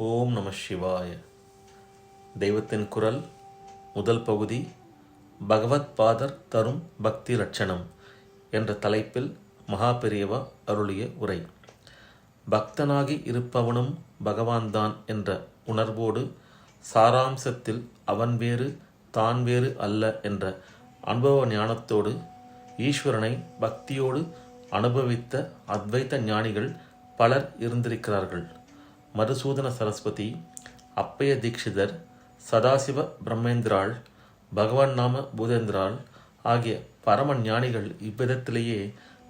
ஓம் நம சிவாய. தெய்வத்தின் குரல் முதல் பகுதி, பகவத் பாதர் தரும் பக்தி லட்சணம் என்ற தலைப்பில் மகாபெரியவா அருளிய உரை. பக்தனாகி இருப்பவனும் பகவான்தான் என்ற உணர்வோடு சாராம்சத்தில் அவன் வேறு தான் வேறு அல்ல என்ற அனுபவ ஞானத்தோடு ஈஸ்வரனை பக்தியோடு அனுபவித்த அத்வைத ஞானிகள் பலர் இருந்திருக்கிறார்கள். மதுசூதன சரஸ்வதி, அப்பைய தீட்சிதர், சதாசிவ பிரம்மேந்திராள், பகவான் நாம பூதேந்திராள் ஆகிய பரம ஞானிகள் இவ்விதத்திலேயே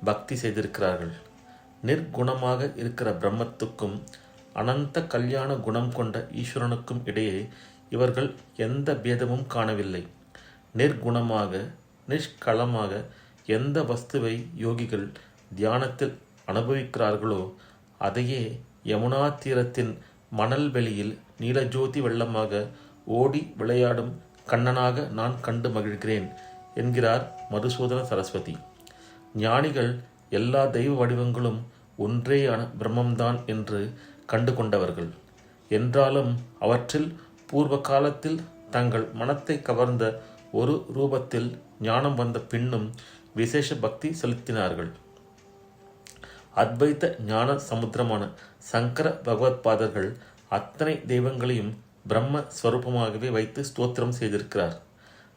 பக்தி செய்திருக்கிறார்கள். நிர்குணமாக இருக்கிற பிரம்மத்துக்கும் அனந்த கல்யாண குணம் கொண்ட ஈஸ்வரனுக்கும் இடையே இவர்கள் எந்த பேதமும் காணவில்லை. நிர்குணமாக நிஷ்களமாக எந்த வஸ்துவை யோகிகள் தியானத்தில் அனுபவிக்கிறார்களோ அதையே யமுனா தீரத்தின் மணல் வெளியில் நீலஜோதி வெள்ளமாக ஓடி விளையாடும் கண்ணனாக நான் கண்டு மகிழ்கிறேன் என்கிறார் மதுசூதன சரஸ்வதி. ஞானிகள் எல்லா தெய்வ வடிவங்களும் ஒன்றேயான பிரம்மம்தான் என்று கண்டு கொண்டவர்கள். என்றாலும் அவற்றில் பூர்வ காலத்தில் தங்கள் மனத்தை கவர்ந்த ஒரு ரூபத்தில் ஞானம் வந்த பின்னும் விசேஷ பக்தி செலுத்தினார்கள். அத்வைத்த ஞான சமுத்திரமான சங்கர பகவத்பாதர்கள் அத்தனை தெய்வங்களையும் பிரம்ம ஸ்வரூபமாகவே வைத்து ஸ்தோத்திரம் செய்திருக்கிறார்.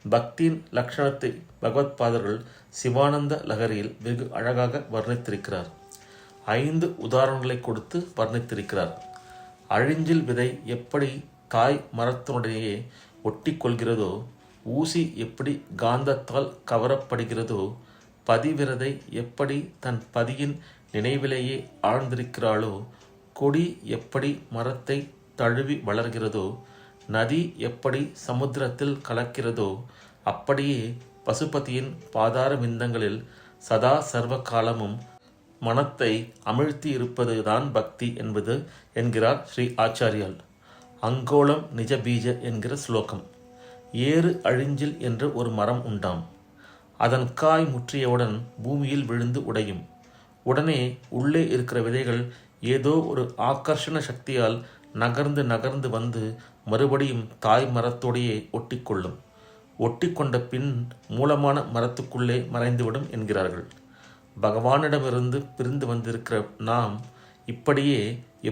பக்தியின் லட்சணத்தை பகவத்பாதர்கள் சிவானந்த லகரியில் வெகு அழகாக வர்ணித்திருக்கிறார். 5 உதாரணங்களை கொடுத்து வர்ணித்திருக்கிறார். அழிஞ்சில் விதை எப்படி தாய் மரத்தினுடையே ஒட்டி கொள்கிறதோ, ஊசி எப்படி காந்தத்தால் கவரப்படுகிறதோ, பதிவிரதை எப்படி தன் பதியின் நினைவிலேயே ஆழ்ந்திருக்கிறாளோ, கொடி எப்படி மரத்தை தழுவி வளர்கிறதோ, நதி எப்படி சமுத்திரத்தில் கலக்கிறதோ, அப்படியே பசுபதியின் பாதார விந்தங்களில் சதா சர்வ காலமும் மனத்தை அமிழ்த்தி இருப்பதுதான் பக்தி என்பது என்கிறார் ஸ்ரீ ஆச்சாரியால். அங்கோளம் நிஜ பீஜ என்கிற ஸ்லோகம். ஏறு அழிஞ்சில் என்று ஒரு மரம் உண்டாம். அதன் காய் முற்றியவுடன் பூமியில் விழுந்து உடையும். உடனே உள்ளே இருக்கிற விதைகள் ஏதோ ஒரு ஆக்கர்ஷண சக்தியால் நகர்ந்து நகர்ந்து வந்து மறுபடியும் தாய் மரத்தோடையே ஒட்டிக்கொள்ளும். ஒட்டிக்கொண்ட பின் மூலமான மரத்துக்குள்ளே மறைந்துவிடும் என்கிறார்கள். பகவானிடமிருந்து பிரிந்து வந்திருக்கிற நாம் இப்படியே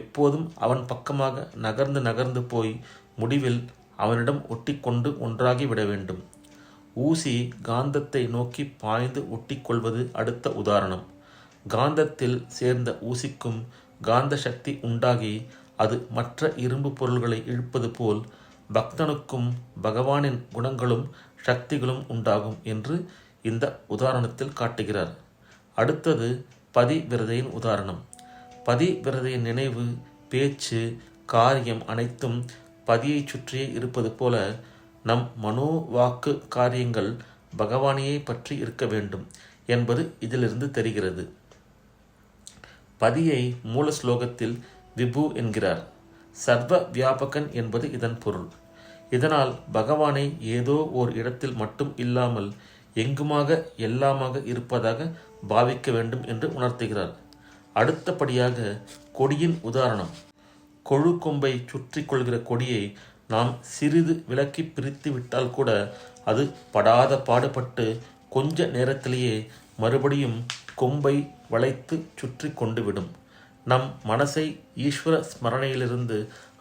எப்போதும் அவன் பக்கமாக நகர்ந்து நகர்ந்து போய் முடிவில் அவனிடம் ஒட்டிக்கொண்டு ஒன்றாகி விட வேண்டும். ஊசி காந்தத்தை நோக்கி பாய்ந்து ஒட்டிக்கொள்வது அடுத்த உதாரணம். காந்தத்தில் சேர்ந்த ஊசிக்கும் காந்த சக்தி உண்டாகி அது மற்ற இரும்பு பொருள்களை இழுப்பது போல் பக்தனுக்கும் பகவானின் குணங்களும் சக்திகளும் உண்டாகும் என்று இந்த உதாரணத்தில் காட்டுகிறார். அடுத்தது பதிவிரதையின் உதாரணம். பதிவிரதையின் நினைவு, பேச்சு, காரியம் அனைத்தும் பதியை சுற்றியே இருப்பது போல நம் மனோ வாக்கு காரியங்கள் பகவானையே பற்றி இருக்க வேண்டும் என்பது இதிலிருந்து தெரிகிறது. பதியை மூல ஸ்லோகத்தில் விபு என்கிறார். சர்வ வியாபகன் என்பது இதன் பொருள். இதனால் பகவானை ஏதோ ஓர் இடத்தில் மட்டும் இல்லாமல் எங்குமாக எல்லாமாக இருப்பதாக பாவிக்க வேண்டும் என்று உணர்த்துகிறார். அடுத்தபடியாக கொடியின் உதாரணம். கொழு கொம்பை சுற்றி கொள்கிற கொடியை நாம் சிறிது விலக்கி பிரித்து விட்டால் கூட அது படாத பாடுபட்டு கொஞ்ச நேரத்திலேயே மறுபடியும் கொம்பை வளைத்து சுற்றி கொண்டு விடும். நம் மனசை ஈஸ்வர ஸ்மரணையிலிருந்து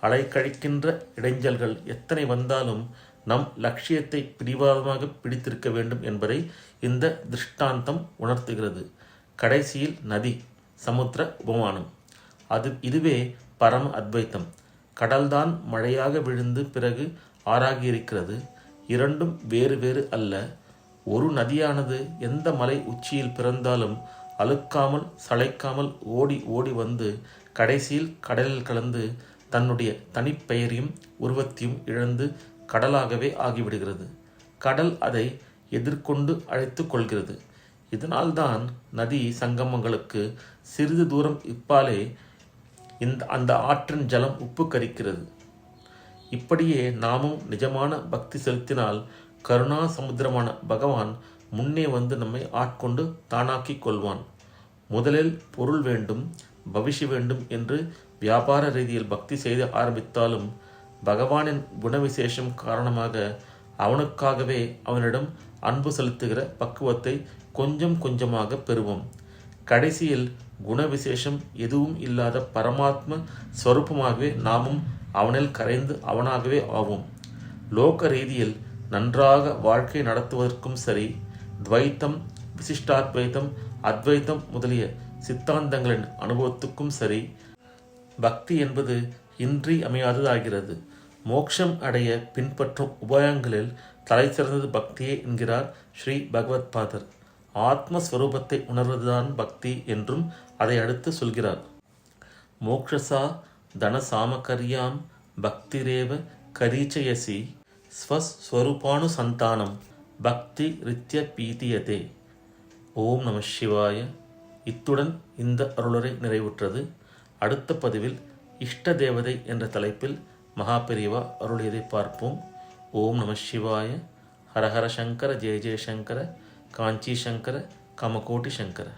அலைக்கழிக்கின்ற இடைஞ்சல்கள் எத்தனை வந்தாலும் நம் லட்சியத்தை பிடிவாதமாக பிடித்திருக்க வேண்டும் என்பதை இந்த திருஷ்டாந்தம் உணர்த்துகிறது. கடைசியில் நதி, சமுத்திர உபமானம். இதுவே பரம அத்வைத்தம். கடல்தான் மழையாக விழுந்து பிறகு ஆறாகியிருக்கிறது. இரண்டும் வேறு வேறு அல்ல. ஒரு நதியானது எந்த மலை உச்சியில் பிறந்தாலும் அழுக்காமல் சளைக்காமல் ஓடி ஓடி வந்து கடைசியில் கடலில் கலந்து தன்னுடைய தனிப்பெயரையும் உருவத்தையும் இழந்து கடலாகவே ஆகிவிடுகிறது. கடல் அதை எதிர்கொண்டு அழைத்து கொள்கிறது. இதனால்தான் நதி சங்கமங்களுக்கு சிறிது தூரம் இப்பாலே அந்த ஆற்றின் ஜலம் உப்பு கரிக்கிறது. இப்படியே நாமும் நிஜமான பக்தி செலுத்தினால் கருணா சமுத்திரமான பகவான் முன்னே வந்து நம்மை ஆட்கொண்டு தானாக்கிக் கொள்வான். முதலில் பொருள் வேண்டும், பவிஷி வேண்டும் என்று வியாபார ரீதியில் பக்தி செய்து ஆரம்பித்தாலும் பகவானின் குணவிசேஷம் காரணமாக அவனுக்காகவே அவனிடம் அன்பு செலுத்துகிற பக்குவத்தை கொஞ்சம் கொஞ்சமாக பெறுவோம். கடைசியில் குணவிசேஷம் எதுவும் இல்லாத பரமாத்ம ஸ்வரூபமாகவே நாமும் அவனில் கரைந்து அவனாகவே ஆவோம். லோக ரீதியில் நன்றாக வாழ்க்கை நடத்துவதற்கும் சரி, துவைத்தம், விசிஷ்டாத்வைத்தம், அத்வைத்தம் முதலிய சித்தாந்தங்களின் அனுபவத்துக்கும் சரி, பக்தி என்பது இன்றி அமையாததாகிறது. மோட்சம் அடைய பின்பற்றும் உபாயங்களில் தலை சிறந்தது பக்தியே என்கிறார் ஸ்ரீ பகவத் பாதர். ஆத்மஸ்வரூபத்தை உணர்வதுதான் பக்தி என்றும் அதை அடுத்து சொல்கிறார். மோக்ஷசா தனசாமகர்யாம் பக்திரேவ கரீச்சயசி ஸ்வஸ்வரூபானு சந்தானம் பக்தி ரித்ய பீதியதே. ஓம் நம சிவாய. இத்துடன் இந்த அருளுரை நிறைவுற்றது. அடுத்த பதிவில் இஷ்ட தேவதை என்ற தலைப்பில் மகாபெரிவா அருளியதை பார்ப்போம். ஓம் நம சிவாய. ஹரஹர சங்கர ஜெய ஜெயசங்கர. காஞ்சி சங்கர, காமகோட்டி சங்கர.